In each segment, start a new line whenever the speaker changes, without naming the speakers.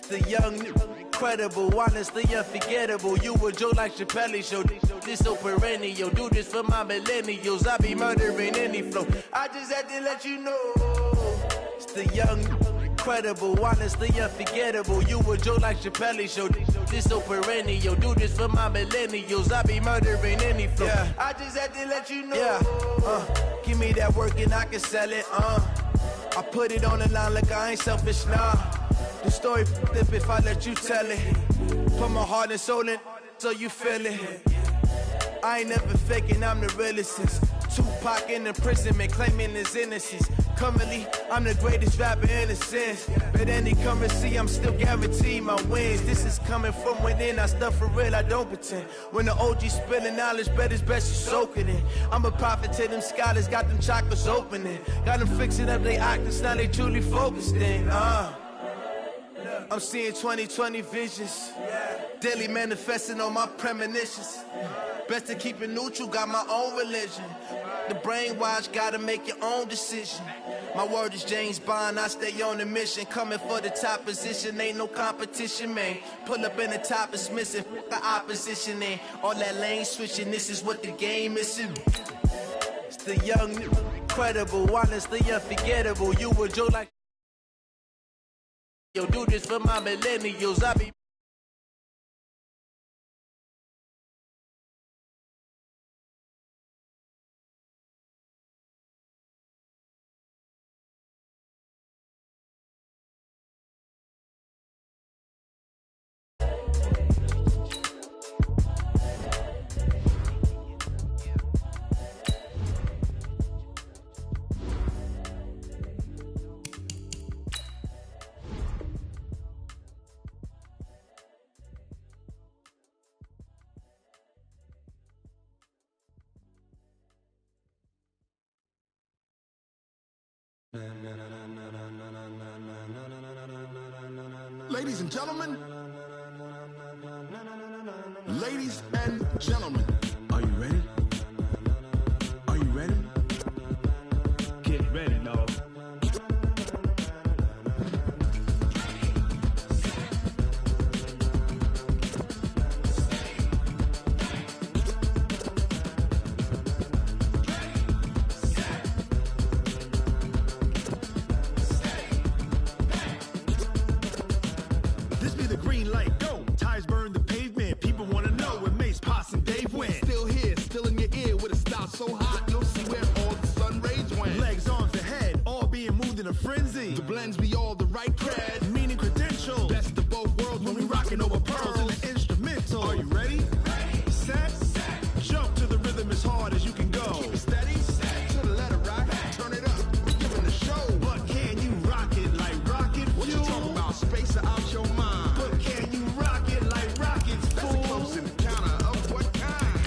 The young, incredible, honestly unforgettable. You a joke like Chappelle Show. This so perennial. Do this for my millennials. I be murdering any flow. I just had to let you know. It's the young, incredible, honestly unforgettable. You a joke like Chappelle Show. This so perennial. Do this for my millennials. I be murdering any flow. Yeah. I just had to let you know. Yeah. Give me that work and I can sell it. I put it on the line like I ain't selfish, nah. The story flip if I let you tell it. Put my heart and soul in so you feel it. I ain't never faking, I'm the realest since Tupac in imprisonment, claiming his innocence. Currently, I'm the greatest rapper in a sense. But any currency, I'm still guaranteed my wins. This is coming from within, I stuff for real, I don't pretend. When the OG spilling knowledge, bet it's best you soak it in. I'm a prophet to them scholars, got them chakras opening. Got them fixing up they octaves, now they truly focused in. I'm seeing 2020 visions. Daily manifesting on my premonitions. Best to keep it neutral, got my own religion. The brainwash, gotta make your own decision. My word is James Bond, I stay on the mission. Coming for the top position, ain't no competition, man. Pull up in the top is missing, the opposition in. All that lane switching, this is what the game is. It's the young, incredible, honestly unforgettable. You a joke like yo, do this for my millennials. I be
Ladies and gentlemen, ladies and gentlemen, are you ready? Are you ready?
Get ready, dog.
This be the green light, go. Tires burn the pavement. People want to know where Mace, Potts, and Dave went. Still here, still in your ear with a style so hot, you'll see where all the sun rays went. Legs, arms, and head, all being moved in a frenzy. The blends be all the right cred, meaning credentials. Best of both worlds when we rocking over pearls in the instrumental. Are you ready? Set, jump to the rhythm as hard as you can go. Keep it steady, to the letter right, turn it up, we giving the show. But can you rock it like rocket fuel? What you talking about, space or out your mind? But can you rock it like rockets, fool? That's a close encounter of what kind?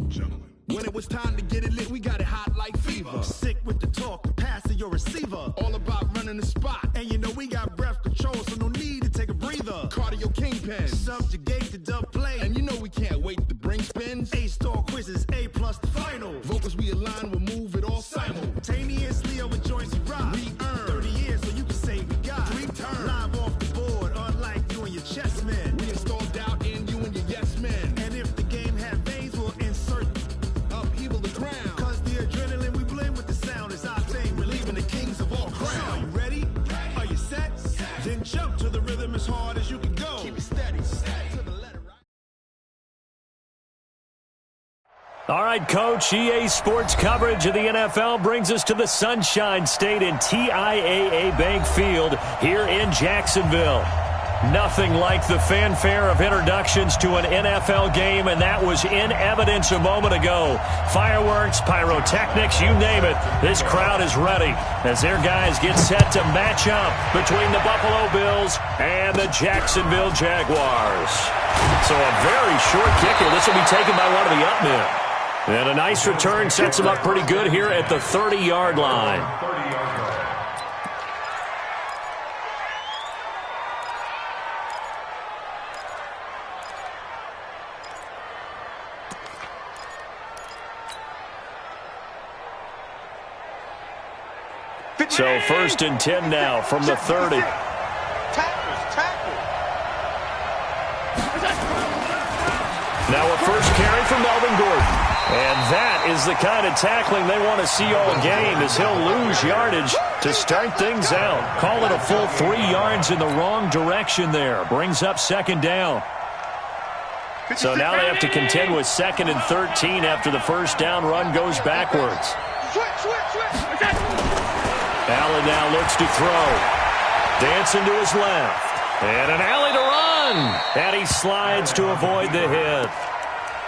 Gentlemen. When it was time to get it lit, we got it hot like fever. Sick with the talk, the pass to your receiver. All about running the spot. And you know we got breath control, so no need to take a breather. Cardio kingpin, subjugate the dub play. And you know we can't wait to bring spins. A-star quizzes, A+ the final. Vocals we align, we'll move it all simultaneously over joints we rock. We earn 30 years, so you can say we got 3 turns. Live off the board, unlike you and your chess men. We install doubt in you and your yes men. And if the game had veins, we'll insert upheaval the ground. Cause the adrenaline we blend with the sound is our thing. We're leaving the kings of all crowns. So are you ready? Are you set? Then jump to the rhythm as hard as you can go. Keep it steady, to the letter right.
All right, Coach, EA Sports coverage of the NFL brings us to the Sunshine State in TIAA Bank Field here in Jacksonville. Nothing like the fanfare of introductions to an NFL game, and that was in evidence a moment ago. Fireworks, pyrotechnics, you name it. This crowd is ready as their guys get set to match up between the Buffalo Bills and the Jacksonville Jaguars. So a very short kicker. This will be taken by one of the up men. And a nice return sets him up pretty good here at the 30-yard line. So 1st and 10 now from the 30. Now a first carry from Melvin Gordon. And that is the kind of tackling they want to see all game, as he'll lose yardage to start things out. Call it a full 3 yards in the wrong direction there. Brings up 2nd down. So now they have to contend with 2nd and 13 after the first down run goes backwards. Allen now looks to throw. Dancing to his left. And an alley to run. And he slides to avoid the hit.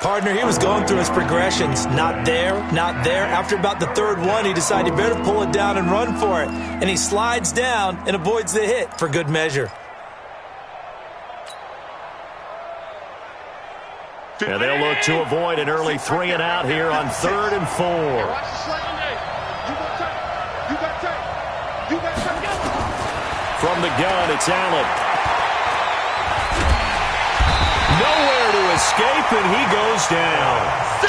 Partner, he was going through his progressions. Not there, not there. After about the 3rd one, he decided he better pull it down and run for it. And he slides down and avoids the hit for good measure.
And they'll look to avoid an early 3 and out here on 3rd and 4. From the gun, it's Allen. Nowhere to escape, and he goes down.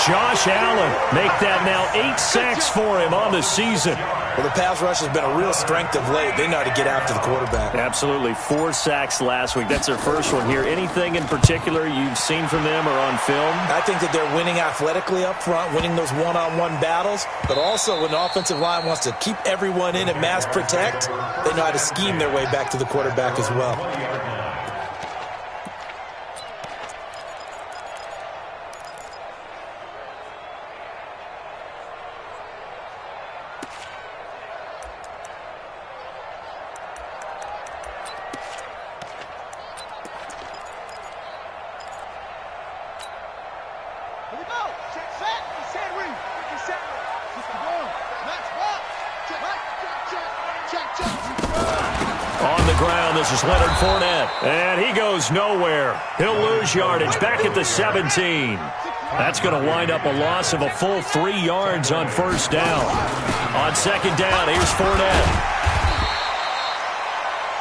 Josh Allen make that now 8 sacks for him on the season.
Well, the pass rush has been a real strength of late. They know how to get after the quarterback.
Absolutely. 4 sacks last week. That's their first one here. Anything in particular you've seen from them or on film?
I think that they're winning athletically up front, winning those one-on-one battles, but also when the offensive line wants to keep everyone in and mass protect, they know how to scheme their way back to the quarterback as well.
This is Leonard Fournette, and he goes nowhere. He'll lose yardage back at the 17. That's going to wind up a loss of a full 3 yards on 1st down. On 2nd down, here's Fournette.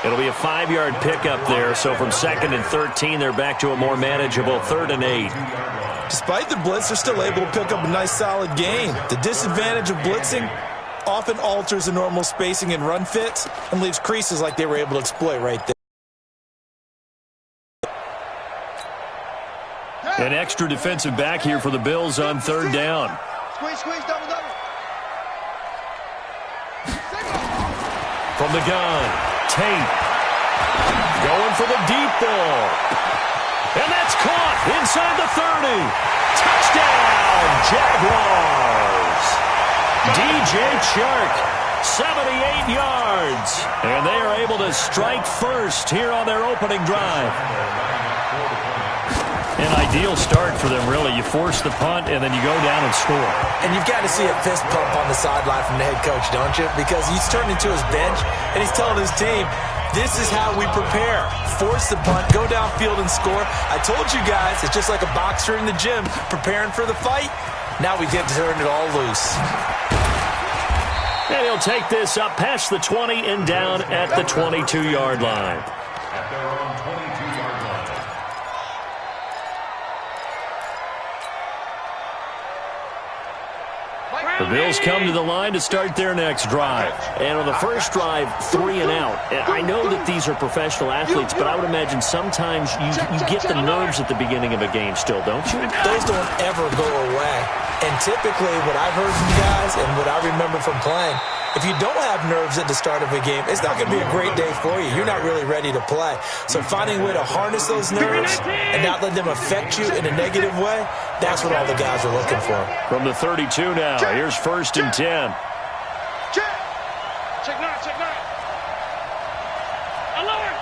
It'll be a 5-yard pickup there, so from 2nd and 13, they're back to a more manageable 3rd and 8.
Despite the blitz, they're still able to pick up a nice solid gain. The disadvantage of blitzing often alters the normal spacing and run fits and leaves creases like they were able to exploit right there.
An extra defensive back here for the Bills on 3rd down.
Squeeze, double.
From the gun, Tate. Going for the deep ball. And that's caught inside the 30. Touchdown, Jaguars. DJ Chark, 78 yards. And they are able to strike first here on their opening drive. An ideal start for them, really. You force the punt, and then you go down and score.
And you've got to see a fist pump on the sideline from the head coach, don't you? Because he's turned into his bench, and he's telling his team, this is how we prepare. Force the punt, go downfield and score. I told you guys, it's just like a boxer in the gym preparing for the fight. Now we get to turn it all loose.
And he'll take this up past the 20 and down at the 22-yard line.
At their own 22-yard line.
The Bills come to the line to start their next drive. And on the first drive, 3 and out. And I know that these are professional athletes, but I would imagine sometimes you get the nerves at the beginning of a game still, don't you?
Those don't ever go away. And typically what I've heard from guys and what I remember from playing, if you don't have nerves at the start of a game, it's not going to be a great day for you. You're not really ready to play. So finding a way to harness those nerves and not let them affect you in a negative way, that's what all the guys are looking for.
From the 32 now, here's 1st and 10.
Check nine. Alert!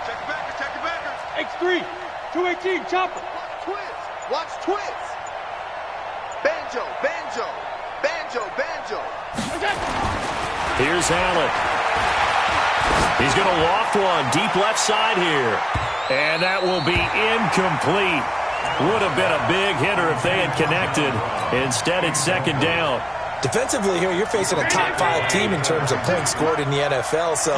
Check the backer.
X3, 218, chopper.
Watch twins. Banjo.
Here's Allen. He's going to loft one deep left side here. And that will be incomplete. Would have been a big hitter if they had connected. Instead, it's 2nd down.
Defensively here, you're facing a top 5 team in terms of points scored in the NFL. So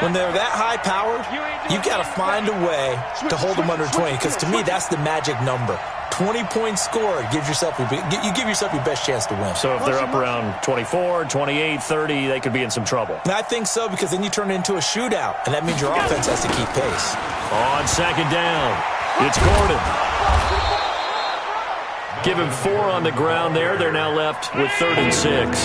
when they're that high-powered, you've got to find a way to hold them under 20. Because to me, that's the magic number. 20-point score, you give yourself your best chance to win.
So if they're up around 24, 28, 30, they could be in some trouble.
And I think so, because then you turn it into a shootout, and that means your offense has to keep pace.
On second down, it's Gordon. Give him 4 on the ground there. They're now left with 3rd and 6.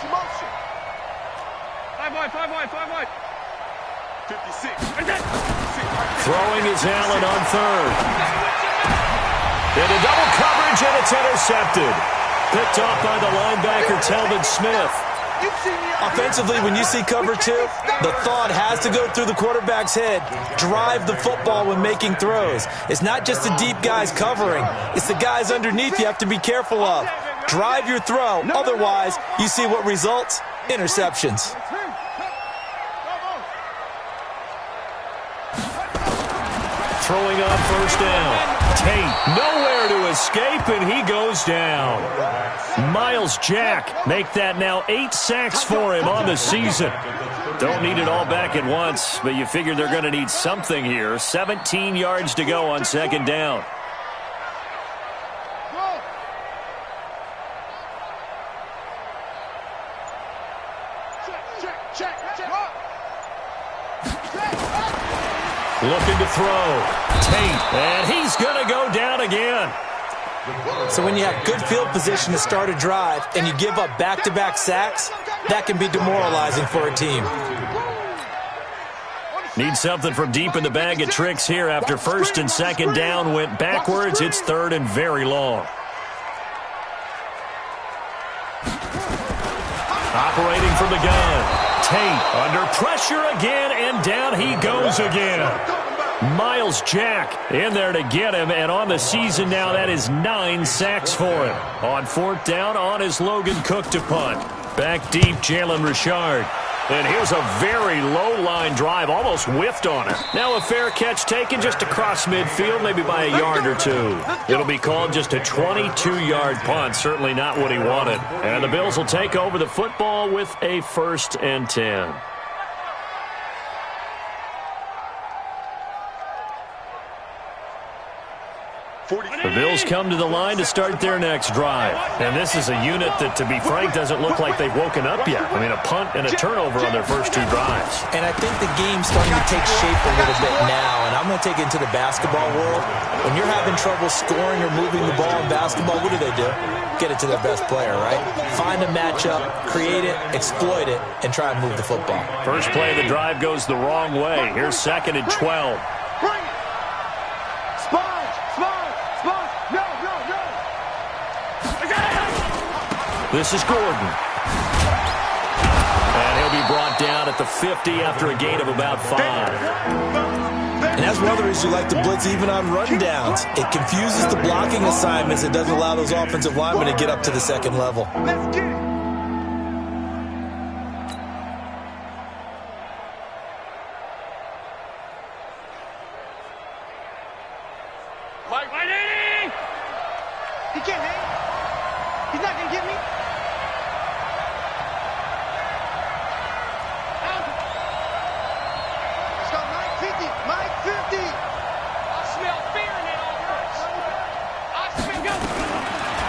Motion. 5 wide. 56.
Throwing is Allen on 3rd. Into double coverage, and it's intercepted. Picked off by the linebacker, Telvin Smith.
Offensively, when you see cover 2, the thought has to go through the quarterback's head. Drive the football when making throws. It's not just the deep guys covering. It's the guys underneath you have to be careful of. Drive your throw. Otherwise, you see what results? Interceptions.
Throwing on 1st down. Tate nowhere to escape, and he goes down. Miles Jack make that now 8 sacks for him on the season. Don't need it all back at once, but you figure they're going to need something here. 17 yards to go on 2nd down. Looking to throw. Tate, and he's going to go down again.
So when you have good field position to start a drive and you give up back-to-back sacks, that can be demoralizing for a team.
Need something from deep in the bag of tricks here after 1st and 2nd down went backwards. It's 3rd and very long. Operating from the gun. Tate under pressure again, and down he goes again. Miles Jack in there to get him, and on the season now, that is 9 sacks for him. On 4th down, on his Logan Cook to punt. Back deep, Jalen Richard. And here's a very low-line drive, almost whiffed on it. Now a fair catch taken just across midfield, maybe by a yard or 2. It'll be called just a 22-yard punt, certainly not what he wanted. And the Bills will take over the football with a 1st and 10. The Bills come to the line to start their next drive. And this is a unit that, to be frank, doesn't look like they've woken up yet. I mean, a punt and a turnover on their first 2 drives.
And I think the game's starting to take shape a little bit now. And I'm going to take it into the basketball world. When you're having trouble scoring or moving the ball in basketball, what do? Get it to their best player, right? Find a matchup, create it, exploit it, and try and move the football.
First play of the drive goes the wrong way. Here's 2nd and 12. This is Gordon. And he'll be brought down at the 50 after a gain of about 5.
And that's one of the reasons you like to blitz even on rundowns. It confuses the blocking assignments. It doesn't allow those offensive linemen to get up to the 2nd level.
Let's get it.
Mike,
he can't hang. He's not going to get me.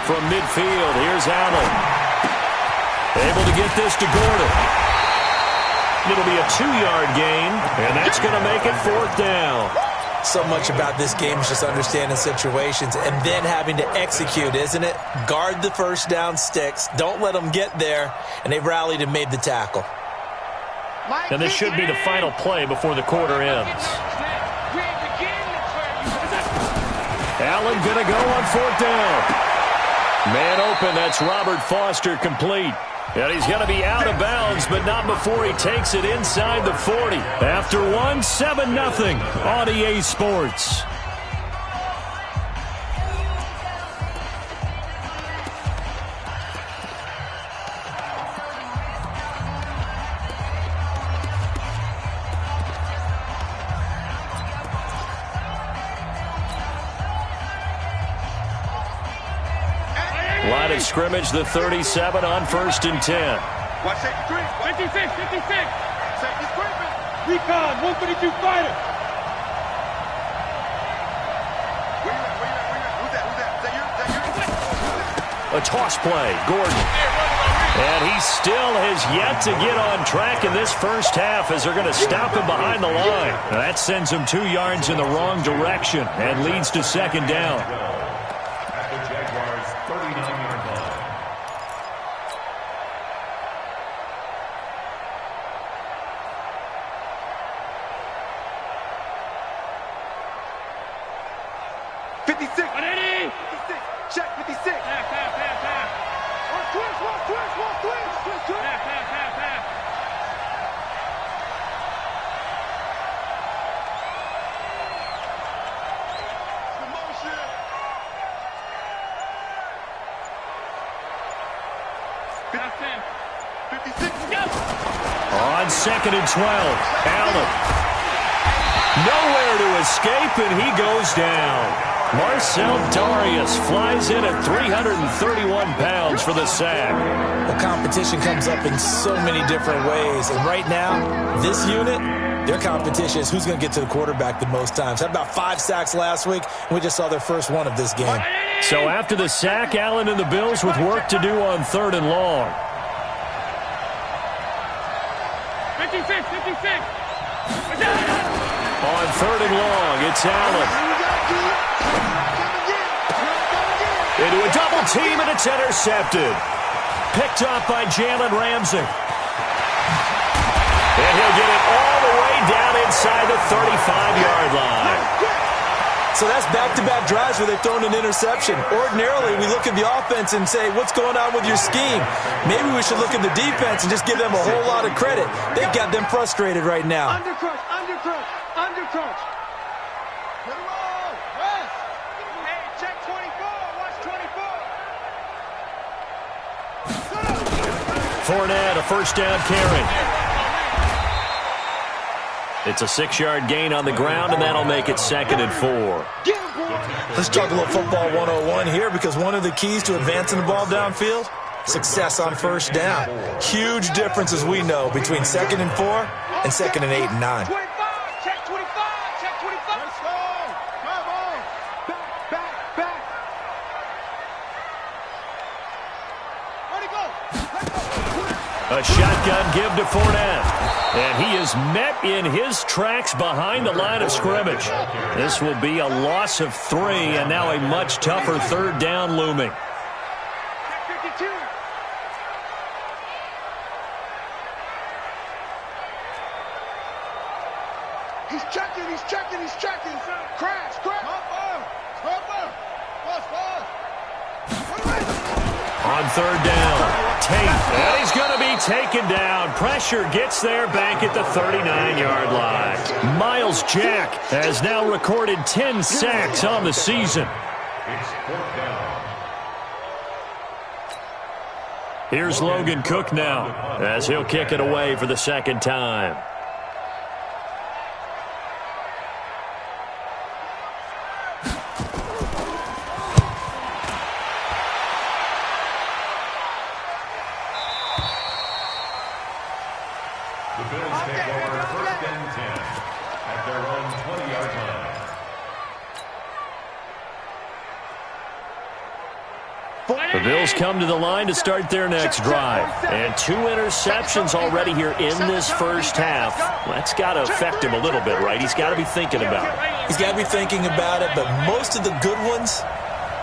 From midfield, here's Allen. Able to get this to Gordon. It'll be a 2-yard gain, and that's going to make it 4th down.
So much about this game is just understanding situations and then having to execute, isn't it? Guard the 1st down sticks. Don't let them get there, and they've rallied and made the tackle.
And this should be the final play before the quarter ends. Allen going to go on 4th down. Man open, that's Robert Foster complete. And he's going to be out of bounds, but not before he takes it inside the 40. After 1, 7-0 on EA Sports. line of scrimmage, the 37 on 1st and 10.
Watch safety creep. 56, 56. Safety's creeping. Recon, 132 fighter. Where you at? Who's that? Is that you?
A toss play, Gordon. And he still has yet to get on track in this first half as they're going to stop him behind the line. Now that sends him 2 yards in the wrong direction and leads to 2nd down.
At the Jaguars' 39-yard line.
Check 56. Half. One twist. Half. Slow motion. 56. Go.
On 2nd and 12, Allen. Nowhere to escape, and he goes down. Marcel Darius flies in at 331 pounds for the sack.
The competition comes up in so many different ways. And right now, this unit, their competition is who's going to get to the quarterback the most times. Had about 5 sacks last week, and we just saw their first one of this game.
So after the sack, Allen and the Bills with work to do on 3rd and long.
56.
On 3rd and long, it's Allen. Into a double team, and it's intercepted. Picked up by Jalen Ramsey. And he'll get it all the way down inside the 35-yard line.
So that's back-to-back drives where they've thrown an interception. Ordinarily, we look at the offense and say, what's going on with your scheme? Maybe we should look at the defense and just give them a whole lot of credit. They've got them frustrated right now.
Undercrunch. Rest. Hey, check 24. Watch 24.
Fournette, a first down carry. It's a 6-yard gain on the ground, and that'll make it 2nd and 4.
Let's talk a little football 101 here, because one of the keys to advancing the ball downfield, success on 1st down. Huge difference, as we know, between 2nd and 4 and 2nd and 8 and 9.
25. Check 25. Let's go. Come on. Back. Ready, go.
A shotgun give to Fournette. And he is met in his tracks behind the line of scrimmage. This will be a loss of 3, and now a much tougher 3rd down looming.
Check 52. He's checking. Crash.
On 3rd down, Tate, and he's going to be taken down. Pressure gets there back at the 39-yard line. Miles Jack has now recorded 10 sacks on the season.
It's 4th down.
Here's Logan Cook now as he'll kick it away for the 2nd time.
The Bills take over 1st and 10 at their own 20-yard line.
The Bills come to the line to start their next drive. And 2 interceptions already here in this first half. That's got to affect him a little bit, right? He's got to be thinking about it.
He's got to be thinking about it, but most of the good ones,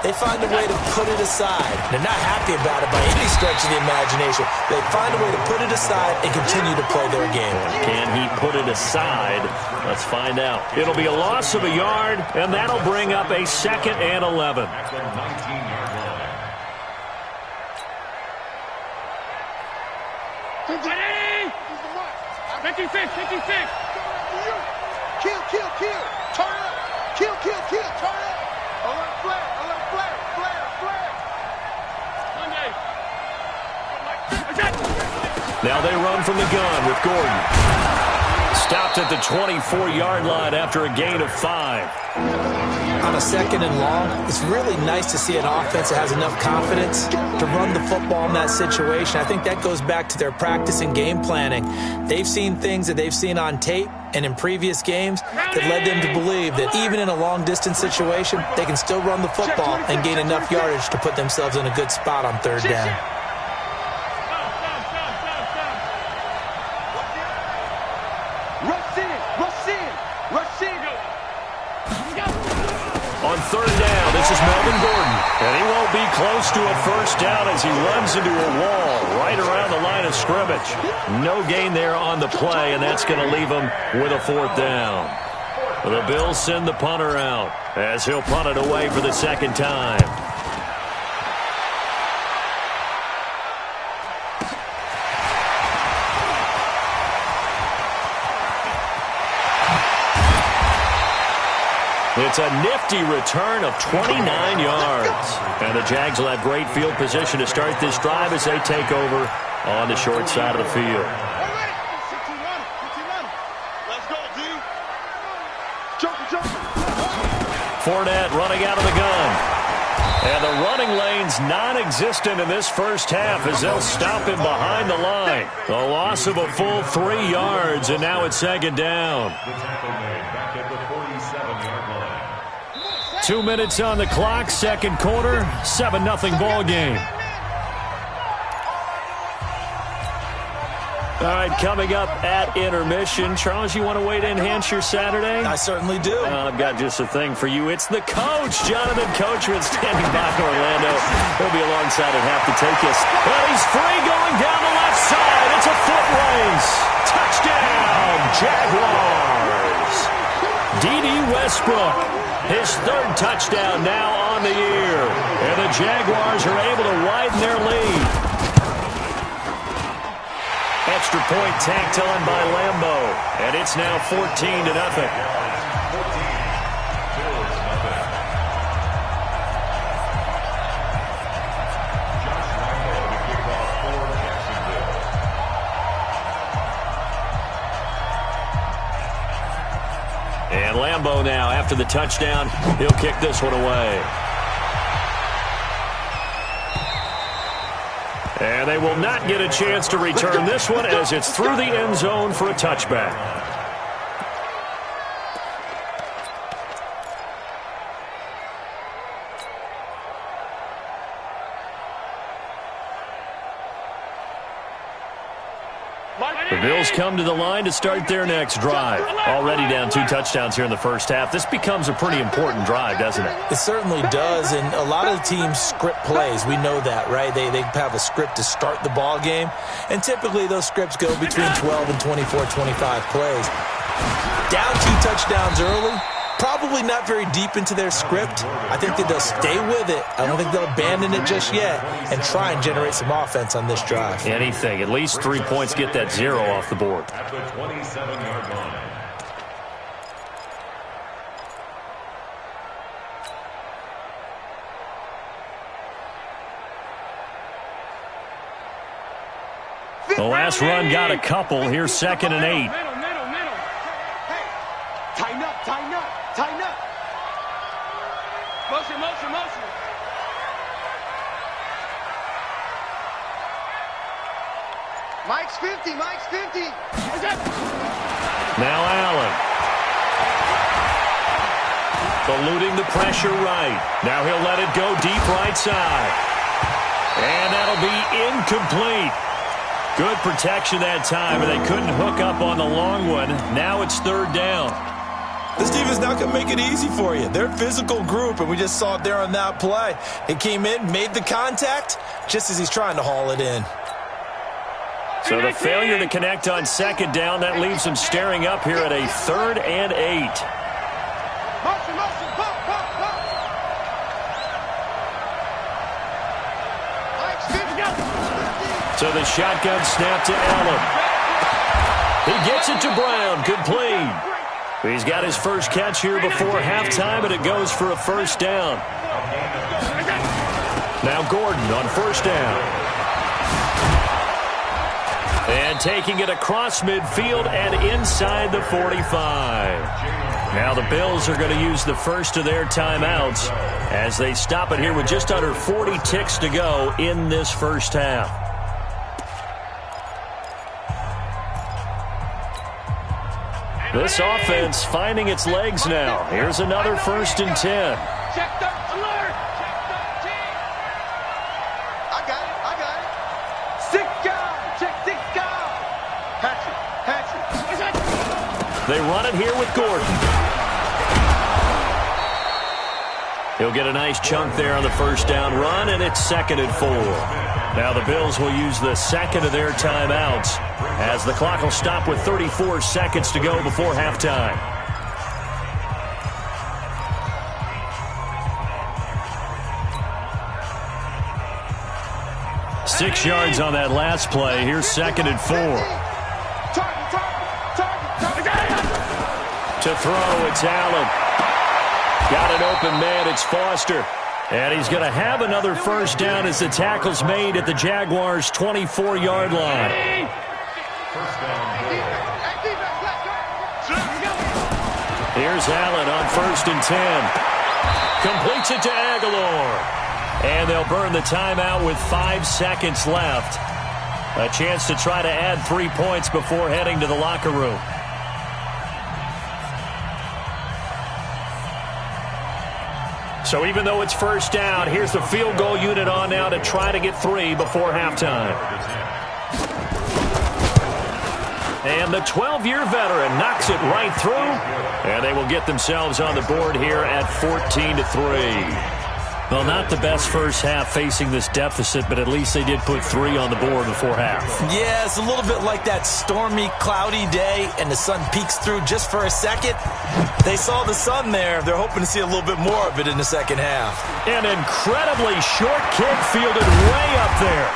they find a way to put it aside. They're not happy about it by any stretch of the imagination. They find a way to put it aside and continue to play their game.
Can he put it aside? Let's find out. It'll be a loss of a yard, and that'll bring up a 2nd and 11.
At the 19-yard line.
56. Kill. Turn up. Kill. Turn up. Alert flare. Monday.
Now they run from the gun with Gordon. Stopped at the 24-yard line after a gain of 5.
on a 2nd and long, it's really nice to see an offense that has enough confidence to run the football in that situation. I think that goes back to their practice and game planning. They've seen things that they've seen on tape and in previous games that led them to believe that even in a long-distance situation, they can still run the football and gain enough yardage to put themselves in a good spot on 3rd down.
On 3rd down, this is Melvin Gordon. And he won't be close to a 1st down as he runs into a wall right around the line of scrimmage. No gain there on the play, and that's going to leave him with a 4th down. The Bills send the punter out as he'll punt it away for the 2nd time. It's a nifty return of 29 yards. And the Jags will have great field position to start this drive as they take over on the short side of the field. Fournette running out of the gun. And the running lane's non-existent in this first half as they'll stop him behind the line. A loss of a full 3 yards, and now it's 2nd down. 2 minutes on the clock, 2nd quarter, 7-0 ball game. All right, coming up at intermission. Charles, you want to wait to enhance your Saturday?
I certainly do.
I've got just a thing for you. It's the coach, Jonathan Coachman, standing by in Orlando. He'll be alongside at half to take us. Well, he's free going down the left side. It's a foot race. Touchdown, Jaguars. D.D. Westbrook, his 3rd touchdown now on the year. And the Jaguars are able to widen their lead. Extra point tacked on by Lambeau. And it's now 14-0. And Lambeau now, after the touchdown, he'll kick this one away. And they will not get a chance to return this one as it's through the end zone for a touchback. The Bills come to the line to start their next drive. Already down 2 touchdowns here in the first half. This becomes a pretty important drive, doesn't it?
It certainly does, and a lot of the teams script plays. We know that, right? They have a script to start the ball game, and typically those scripts go between 12 and 24, 25 plays. Down 2 touchdowns early, probably not very deep into their script. I think that they'll stay with it. I don't think they'll abandon it just yet and try and generate some offense on this drive.
Anything. At least 3 points, get that 0 off the board.
At the 27-yard line.
The last run got a couple. Here's 2nd and 8.
Tighten up, tighten up, tighten up. Motion, motion, motion. Mike's 50, Mike's 50.
Now Allen. Eluding the pressure right. Now he'll let it go deep right side. And that'll be incomplete. Good protection that time, and they couldn't hook up on the long one. Now it's 3rd down.
This team is not going to make it easy for you. They're a physical group, and we just saw it there on that play. It came in, made the contact, just as he's trying to haul it in.
So the failure to connect on 2nd down, that leaves him staring up here at a 3rd and 8.
Motion, motion, pop, pop, pop. Mike's 50.
So the shotgun snap to Allen. He gets it to Brown, complete. He's got his first catch here before halftime, and it goes for a 1st down. Now Gordon on 1st down. And taking it across midfield and inside the 45. Now the Bills are going to use the first of their timeouts as they stop it here with just under 40 ticks to go in this first half. This offense finding its legs now. Here's another 1st and 10.
Check 13. I got it. 6 guys. Check 6 guys. Hatchet.
They run it here with Gordon. He'll get a nice chunk there on the first down run, and it's 2nd and 4. Now the Bills will use the second of their timeouts as the clock will stop with 34 seconds to go before halftime. Six yards on that last play. Here's 2nd and 4. To throw, it's Allen. Got an open man, it's Foster. And he's going to have another first down as the tackle's made at the Jaguars' 24-yard line. Here's Allen on 1st and 10. Completes it to Aguilar. And they'll burn the timeout with 5 seconds left. A chance to try to add 3 points before heading to the locker room. So even though it's first down, here's the field goal unit on now to try to get 3 before halftime. And the 12-year veteran knocks it right through, and they will get themselves on the board here at 14-3. Well, not the best first half facing this deficit, but at least they did put 3 on the board before half. Yeah, it's a little bit like that stormy, cloudy day, and the sun peeks through just for a second. They saw the sun there. They're hoping to see a little bit more of it in the second half. An incredibly short kick fielded way up there.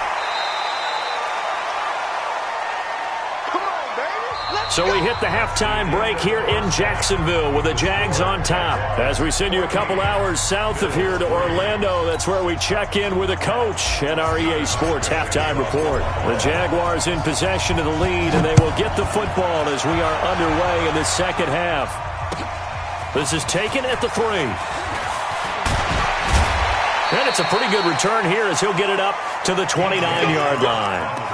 So we hit the halftime break here in Jacksonville with the Jags on top. As we send you a couple hours south of here to Orlando, that's where we check in with the coach and our EA Sports halftime report. The Jaguars in possession of the lead, and they will get the football as we are underway in the second half. This is taken at the 3. And it's a pretty good return here as he'll get it up to the 29-yard line.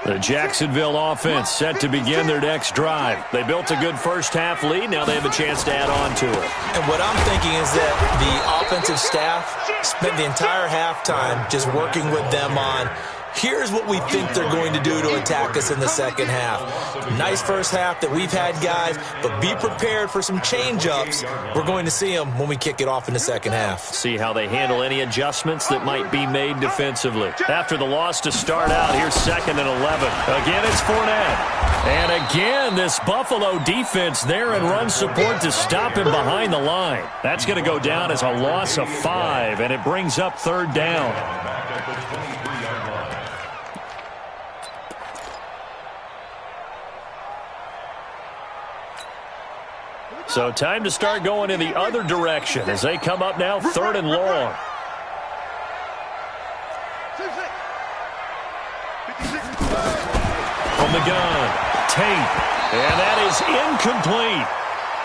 The Jacksonville offense set to begin their next drive. They built a good first half lead. Now they have a chance to add on to it.
And what I'm thinking is that the offensive staff spent the entire halftime just working with them on, here's what we think they're going to do to attack us in the second half. Nice first half that we've had, guys, but be prepared for some change-ups. We're going to see them when we kick it off in the second half.
See how they handle any adjustments that might be made defensively. After the loss to start out, here's 2nd and 11. Again, it's Fournette. And again, this Buffalo defense there in run support to stop him behind the line. That's going to go down as a loss of 5, and it brings up 3rd down. So time to start going in the other direction as they come up now 3rd and long. From the gun, Tate, and that is incomplete.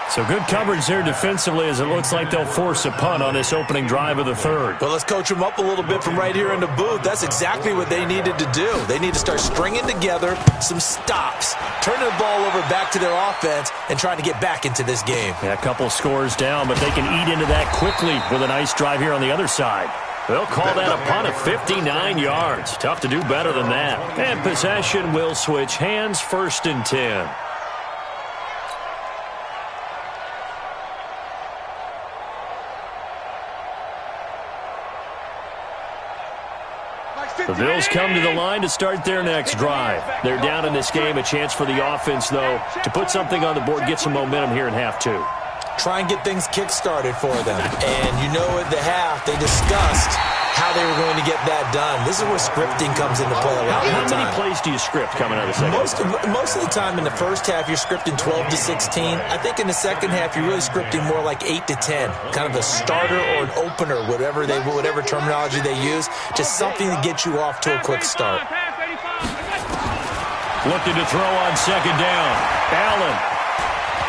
So good coverage there defensively as it looks like they'll force a punt on this opening drive of the 3rd.
Well, let's coach them up a little bit from right here in the booth. That's exactly what they needed to do. They need to start stringing together some stops, turning the ball over back to their offense, and trying to get back into this game.
Yeah, a couple scores down, but they can eat into that quickly with a nice drive here on the other side. They'll call that a punt of 59 yards. Tough to do better than that. And possession will switch hands, 1st and 10. The Bills come to the line to start their next drive. They're down in this game. A chance for the offense, though, to put something on the board, get some momentum here in half 2.
Try and get things kick-started for them. And you know at the half, they discussed how they were going to get that done. This is where scripting comes into play a lot of the time.
How many plays do you script coming out of the second half?
Most of the time in the first half, you're scripting 12 to 16. I think in the second half, you're really scripting more like 8 to 10, kind of a starter or an opener, whatever terminology they use, just something to get you off to a quick start.
Looking to throw on second down. Allen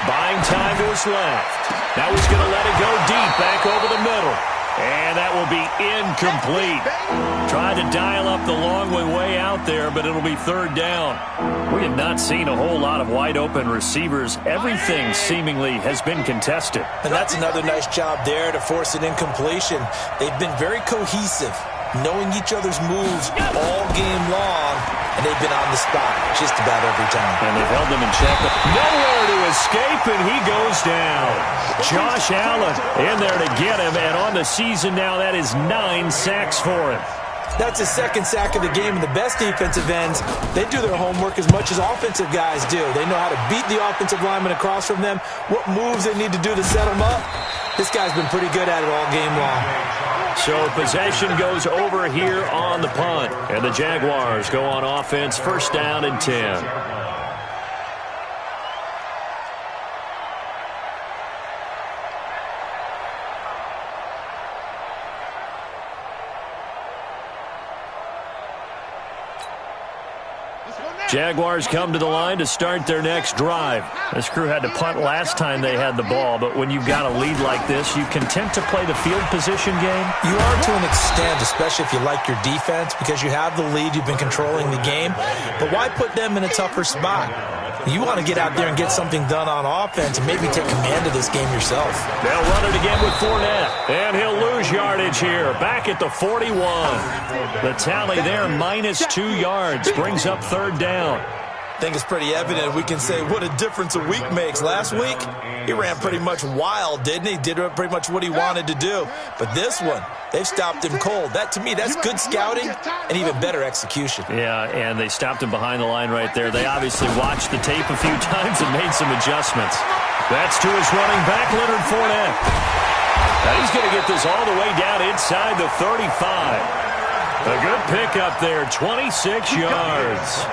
buying time to his left. Now he's going to let it go deep, back over the middle. And that will be incomplete. Tried to dial up the long way out there, but it'll be third down. We have not seen a whole lot of wide-open receivers. Everything seemingly has been contested.
And that's another nice job there to force an incompletion. They've been very cohesive, knowing each other's moves all game long, and they've been on the spot just about every time.
And they've held them in check. Nowhere to escape, and he goes down. Josh Allen in there to get him, and on the season now, that is 9 sacks for him.
That's his second sack of the game, and the best defensive ends, they do their homework as much as offensive guys do. They know how to beat the offensive lineman across from them, what moves they need to do to set them up. This guy's been pretty good at it all game long.
So possession goes over here on the punt, and the Jaguars go on offense, first down and 10. Jaguars come to the line to start their next drive. This crew had to punt last time they had the ball, but when you've got a lead like this, you content to play the field position game?
You are to an extent, especially if you like your defense, because you have the lead, you've been controlling the game. But why put them in a tougher spot? You want to get out there and get something done on offense and maybe take command of this game yourself.
They'll run it again with Fournette, and he'll lose yardage here, back at the 41. The tally there, -2 yards, brings up third down.
I think it's pretty evident. We can say what a difference a week makes. Last week, he ran pretty much wild, didn't he? Did pretty much what he wanted to do. But this one, they've stopped him cold. That, to me, that's good scouting and even better execution.
Yeah, and they stopped him behind the line right there. They obviously watched the tape a few times and made some adjustments. That's to his running back, Leonard Fournette. Now he's going to get this all the way down inside the 35. A good pickup there, 26 yards.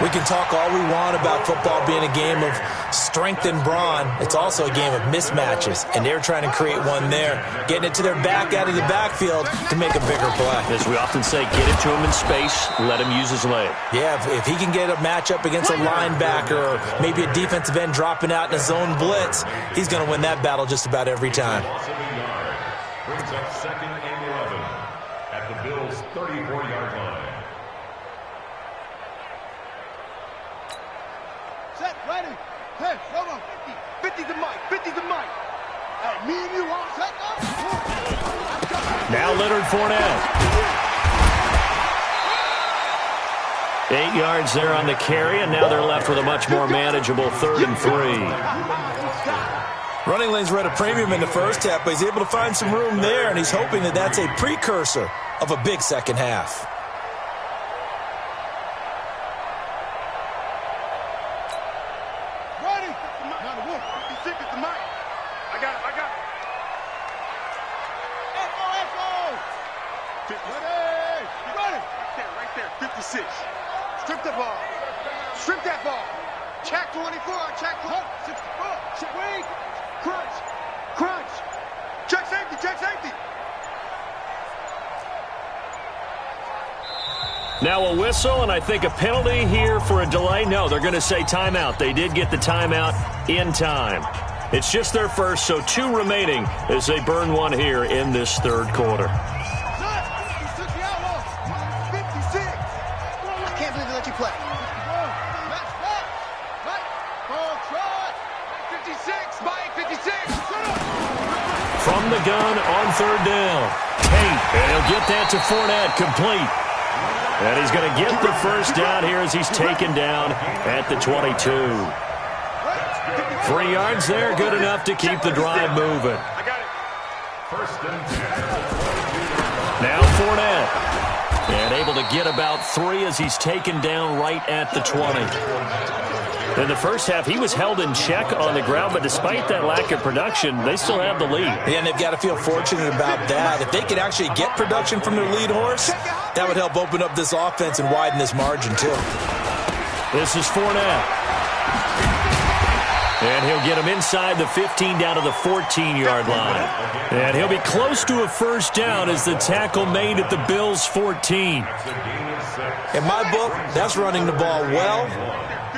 We can talk all we want about football being a game of strength and brawn. It's also a game of mismatches, and they're trying to create one there, getting it to their back out of the backfield to make a bigger play.
As we often say, get it to him in space, let him use his leg.
Yeah, if he can get a matchup against a linebacker or maybe a defensive end dropping out in a zone blitz, he's going to win that battle just about every time.
Brings up second and 11 at the Bills' 34-yard line.
Set, ready. Hey, hold on. 50 the mic. 50 the mic. Hey, me and you all set up.
Now Leonard Fournette. 8 yards there on the carry, and now they're left with a much more manageable 3rd and 3.
Running lanes were at a premium in the first half, but he's able to find some room there, and he's hoping that that's a precursor of a big second half.
Strip the ball. Strip that ball. Check 24. Check 64. Check. Wait. Crunch. Crunch. Check safety. Check safety.
Now a whistle, and I think a penalty here for a delay. No, they're going to say timeout. They did get the timeout in time. It's just their first, so 2 remaining as they burn one here in this 3rd quarter. From the gun on 3rd down. Tate, and he'll get that to Fournette, complete. And he's going to get the first down here as he's taken down at the 22. 3 yards there, good enough to keep the drive moving. Now Fournette. And able to get about 3 as he's taken down right at the 20. In the first half, he was held in check on the ground, but despite that lack of production, they still have the lead.
Yeah, and they've got to feel fortunate about that. If they could actually get production from their lead horse, that would help open up this offense and widen this margin, too.
This is Fournette. And he'll get him inside the 15 down to the 14-yard line. And he'll be close to a first down as the tackle made at the Bills' 14.
In my book, that's running the ball well,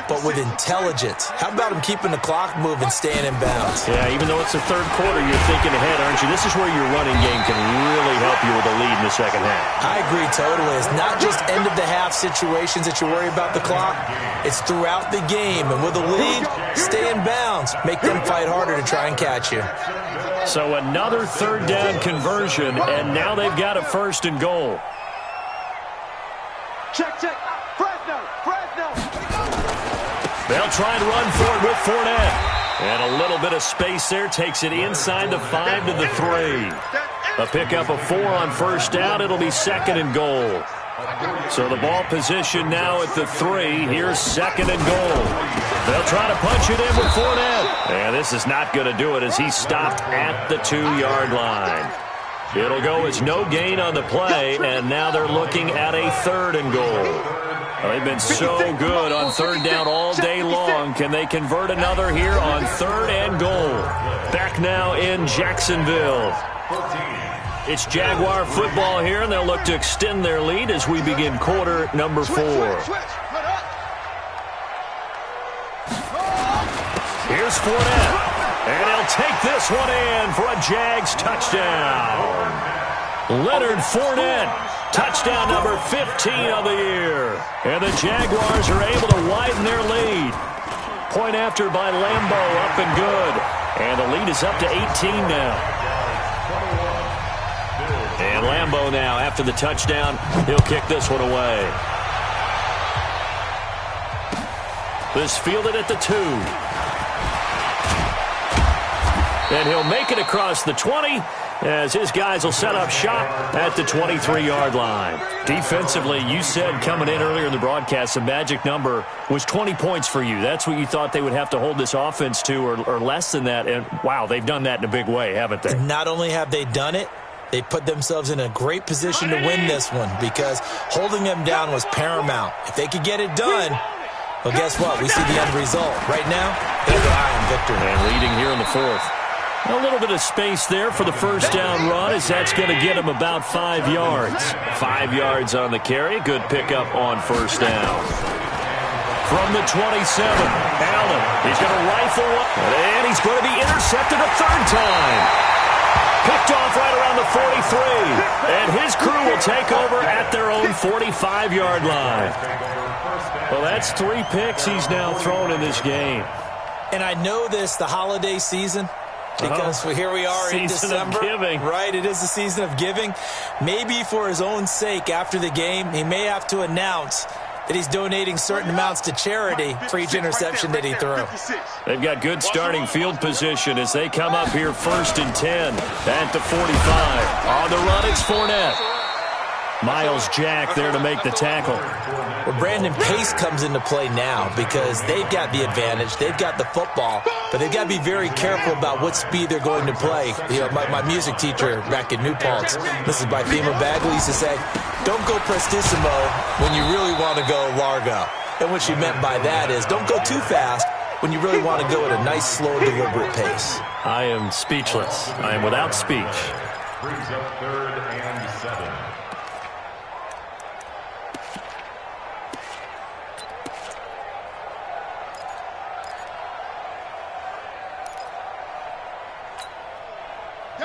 but with intelligence. How about him keeping the clock moving, staying in bounds?
Yeah, even though it's the third quarter, you're thinking ahead, aren't you? This is where your running game can really help you with a lead in the second half.
I agree totally. It's not just end-of-the-half situations that you worry about the clock. It's throughout the game. And with a lead, stay in bounds. Make them fight harder to try and catch you.
So another third down conversion, and now they've got a first and goal.
Check. Fresno.
They'll try and run for it with Fournette. And a little bit of space there takes it inside the 5 to the 3. A pickup of 4 on first down. It'll be second and goal. So the ball position now at the 3. Here's second and goal. They'll try to punch it in with Fournette. And this is not going to do it as he's stopped at the 2-yard line. It'll go as no gain on the play, and now they're looking at a third and goal. They've been so good on third down all day long. Can they convert another here on third and goal? Back now in Jacksonville. It's Jaguar football here, and they'll look to extend their lead as we begin quarter number 4. Here's Fournette. And he'll take this one in for a Jags touchdown. Leonard Fournette, touchdown number 15 of the year. And the Jaguars are able to widen their lead. Point after by Lambeau, up and good. And the lead is up to 18 now. And Lambeau now, after the touchdown, he'll kick this one away. This fielded at the 2. And he'll make it across the 20 as his guys will set up shop at the 23-yard line. Defensively, you said coming in earlier in the broadcast, the magic number was 20 points for you. That's what you thought they would have to hold this offense to or less than that. And, wow, they've done that in a big way, haven't they?
Not only have they done it, they put themselves in a great position to win this one because holding them down was paramount. If they could get it done, well, guess what? We see the end result. Right now, they're the eye on victory.
And leading here in the 4th. A little bit of space there for the first down run as that's going to get him about 5 yards. 5 yards on the carry. Good pickup on first down. From the 27, Allen. He's going to rifle one, and he's going to be intercepted a third time. Picked off right around the 43. And his crew will take over at their own 45-yard line. Well, that's 3 picks he's now thrown in this game.
And I know this, the holiday season, because here we are in December.
Season of giving.
Right, it is the season of giving. Maybe for his own sake, after the game, he may have to announce that he's donating certain amounts to charity for each interception that he threw.
They've got good starting field position as they come up here first and 10 at the 45. On the run, it's Fournette. Miles Jack there to make the tackle.
Well, Brandon, pace comes into play now because they've got the advantage. They've got the football, but they've got to be very careful about what speed they're going to play. You know, my music teacher back in New Paltz, this is by Thema Bagley, used to say, don't go prestissimo when you really want to go largo. And what she meant by that is don't go too fast when you really want to go at a nice, slow, deliberate pace.
I am speechless. I am without speech.
Brings up third and 7.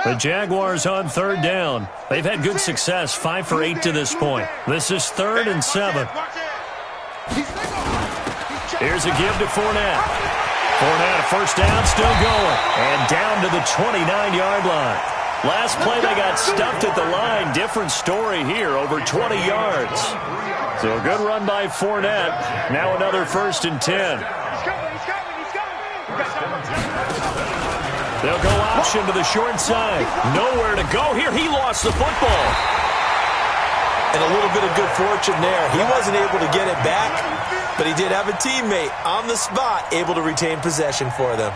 The Jaguars on third down. They've had good success, 5 for 8 to this point. This is third and 7. Here's a give to Fournette. Fournette, a first down, still going. And down to the 29-yard line. Last play, they got stuffed at the line. Different story here, over 20 yards. So a good run by Fournette. Now another first and 10. They'll go option to the short side. Nowhere to go here. He lost the football.
And a little bit of good fortune there. He wasn't able to get it back, but he did have a teammate on the spot able to retain possession for them.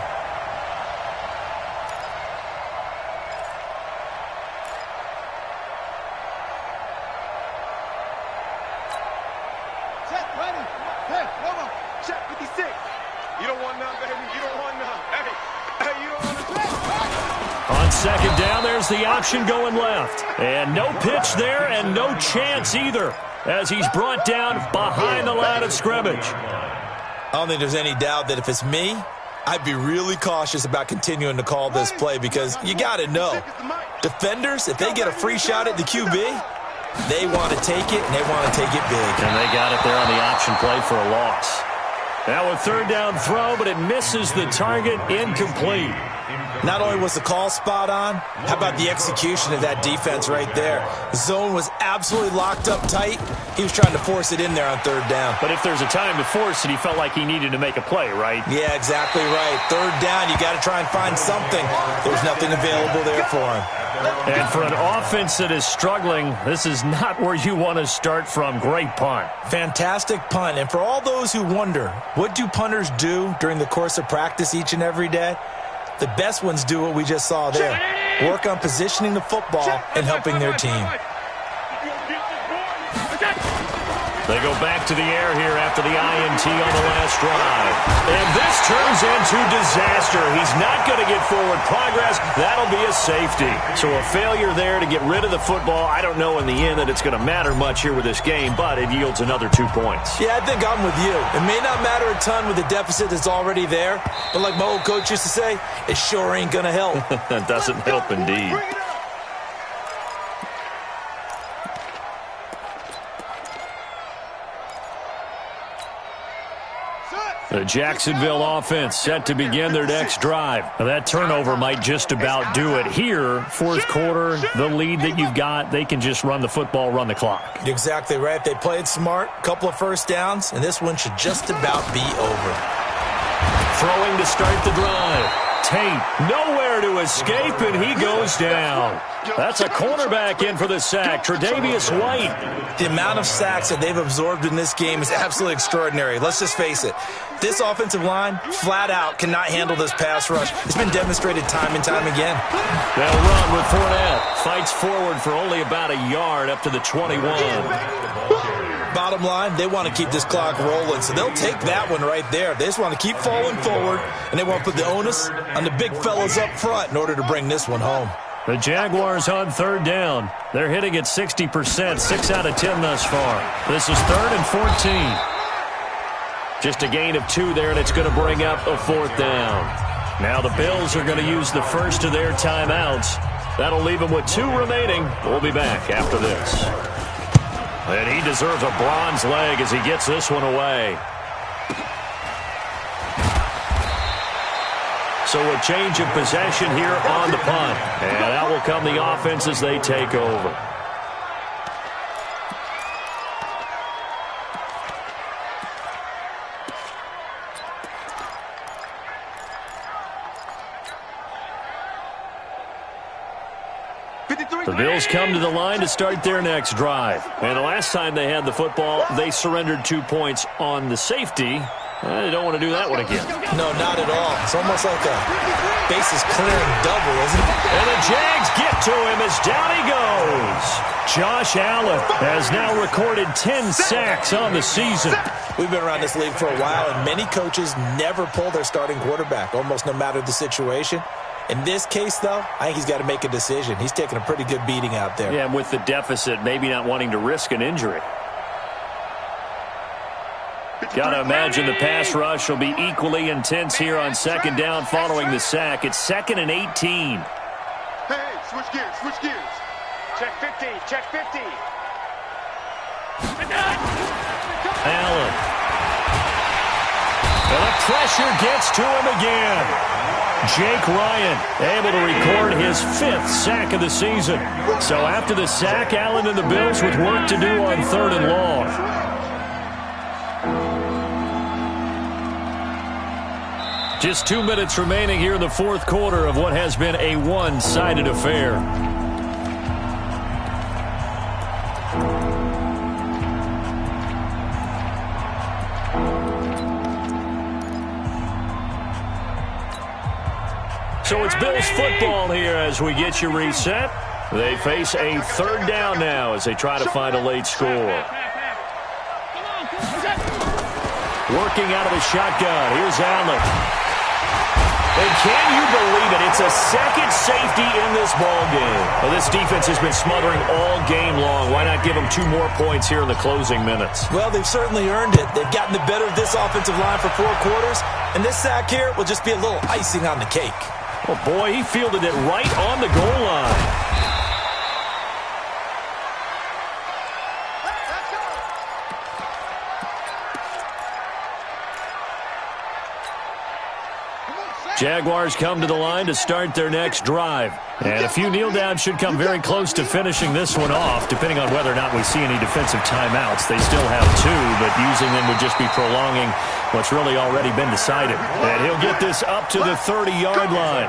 Second down, there's the option going left. And no pitch there and no chance either as he's brought down behind the line of scrimmage.
I don't think there's any doubt that if it's me, I'd be really cautious about continuing to call this play because you got to know, defenders, if they get a free shot at the QB, they want to take it and they want to take it big.
And they got it there on the option play for a loss. Now a third down throw, but it misses the target, incomplete.
Not only was the call spot on, how about the execution of that defense right there? The zone was absolutely locked up tight. He was trying to force it in there on third down.
But if there's a time to force it, he felt like he needed to make a play, right?
Yeah, exactly right. Third down, you got to try and find something. There's nothing available there for him.
And for an offense that is struggling, this is not where you want to start from. Great punt.
Fantastic punt. And for all those who wonder, what do punters do during the course of practice each and every day? The best ones do what we just saw there. Work on positioning the football and helping their team.
They go back to the air here after the INT on the last drive. And this turns into disaster. He's not going to get forward progress. That'll be a safety. So a failure there to get rid of the football. I don't know in the end that it's going to matter much here with this game, but it yields another 2 points.
Yeah, I think I'm with you. It may not matter a ton with the deficit that's already there, but like my old coach used to say, it sure ain't going to help.
That doesn't help indeed. The Jacksonville offense set to begin their next drive. Now that turnover might just about do it. Here, fourth quarter, the lead that you've got, they can just run the football, run the clock.
Exactly right. They played smart, couple of first downs, and this one should just about be over.
Throwing to start the drive. Tate, nowhere to escape, and he goes down. That's a cornerback in for the sack, Tre'Davious White.
The amount of sacks that they've absorbed in this game is absolutely extraordinary. Let's just face it. This offensive line, flat out, cannot handle this pass rush. It's been demonstrated time and time again.
They'll run with Fournette. Fights forward for only about a yard up to the 21.
Bottom line, they want to keep this clock rolling, so they'll take that one right there. They just want to keep falling forward, and they want to put the onus on the big fellas up front in order to bring this one home.
The Jaguars on third down. They're hitting at 60%, 6 out of 10 thus far. This is 3rd and 14. Just a gain of 2 there, and it's going to bring up a 4th down. Now the Bills are going to use the first of their timeouts. That'll leave them with 2 remaining. We'll be back after this. And he deserves a bronze leg as he gets this one away. So a change of possession here on the punt. And out will come the offense as they take over. The Bills come to the line to start their next drive. And the last time they had the football, they surrendered 2 points on the safety. They don't want to do that one again.
No, not at all. It's almost like a bases clearing double, isn't it?
And the Jags get to him as down he goes. Josh Allen has now recorded 10 sacks on the season.
We've been around this league for a while, and many coaches never pull their starting quarterback, almost no matter the situation. In this case, though, I think he's got to make a decision. He's taking a pretty good beating out there.
Yeah, with the deficit, maybe not wanting to risk an injury. Got to imagine the pass rush will be equally intense here on second down following the sack. It's 2nd and 18.
Hey, switch gears, switch gears. Check 50, check 50.
Allen. And the pressure gets to him again. Jake Ryan able to record his 5th sack of the season. So after the sack, Allen and the Bills with work to do on 3rd and long. Just 2 minutes remaining here in the 4th quarter of what has been a one-sided affair. So it's Bills football here as we get you reset. They face a third down now as they try to find a late score. Working out of the shotgun. Here's Allen. And can you believe it? It's a second safety in this ball game. Well, this defense has been smothering all game long. Why not give them 2 more points here in the closing minutes?
Well, they've certainly earned it. They've gotten the better of this offensive line for 4 quarters, and this sack here will just be a little icing on the cake.
Oh, boy, he fielded it right on the goal line. Jaguars come to the line to start their next drive. And a few kneel downs should come very close to finishing this one off, depending on whether or not we see any defensive timeouts. They still have 2, but using them would just be prolonging what's really already been decided. And he'll get this up to the 30-yard line.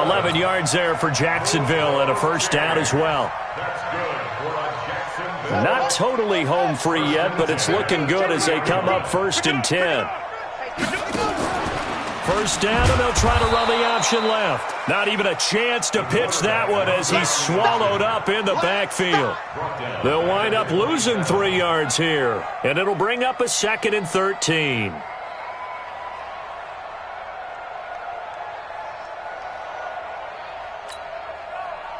11 yards there for Jacksonville and a first down as well. Not totally home free yet, but it's looking good as they come up 1st and 10. First down, and they'll try to run the option left. Not even a chance to pitch that one as he's swallowed up in the backfield. They'll wind up losing 3 yards here, and it'll bring up a 2nd and 13.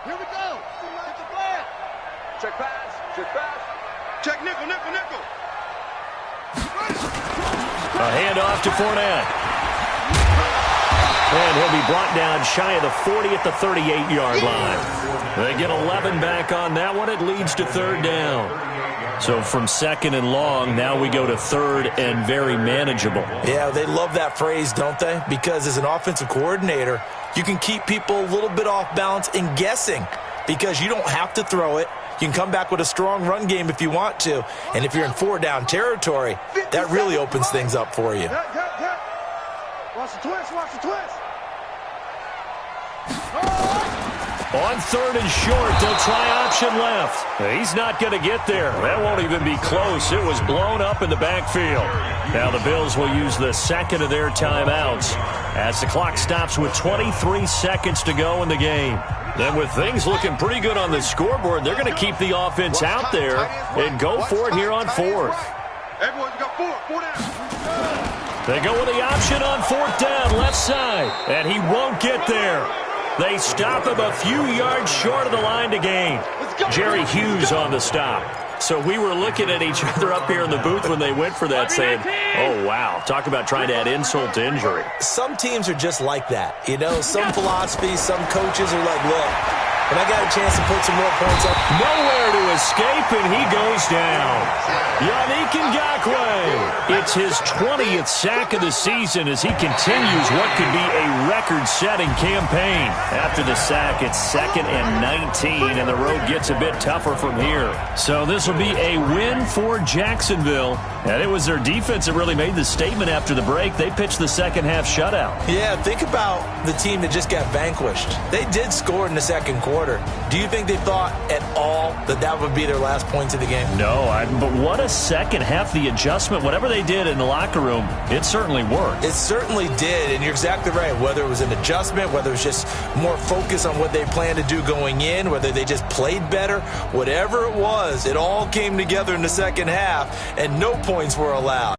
Here we go. Get the flag. Check pass. Check pass. Check nickel, nickel, nickel.
A handoff to Fournette. And he'll be brought down shy of the 40 at the 38-yard line. They get 11 back on that one. It leads to 3rd down. So from 2nd and long, now we go to 3rd and very manageable.
Yeah, they love that phrase, don't they? Because as an offensive coordinator, you can keep people a little bit off balance and guessing because you don't have to throw it. You can come back with a strong run game if you want to. And if you're in 4-down territory, that really opens things up for you.
Watch the twist, watch the twist.
On 3rd and short, they'll try option left. He's not going to get there. That won't even be close. It was blown up in the backfield. Now the Bills will use the 2nd of their timeouts as the clock stops with 23 seconds to go in the game. Then with things looking pretty good on the scoreboard, they're going to keep the offense out there and go for it here on 4th.
Everyone got 4 down.
They go with the option on 4th down, left side, and he won't get there. They stop him a few yards short of the line to gain. Jerry Hughes on the stop. So we were looking at each other up here in the booth when they went for that saying, oh, wow, talk about trying to add insult to injury.
Some teams are just like that. You know, some philosophies, some coaches are like, look, when I got a chance to put some more points up.
Nowhere to escape, and he goes down. Yannick Ngakoue. It's his 20th sack of the season as he continues what could be a record-setting campaign. After the sack, it's 2nd and 19, and the road gets a bit tougher from here. So this will be a win for Jacksonville. And it was their defense that really made the statement after the break. They pitched the second-half shutout.
Yeah, think about the team that just got vanquished. They did score in the 2nd quarter. Do you think they thought at all that that would be their last points of the game?
No, but what a second half. The adjustment, whatever they did in the locker room, it certainly worked.
It certainly did, and you're exactly right. Whether it was an adjustment, whether it was just more focus on what they planned to do going in, whether they just played better, whatever it was, it all came together in the second half, and no points were allowed.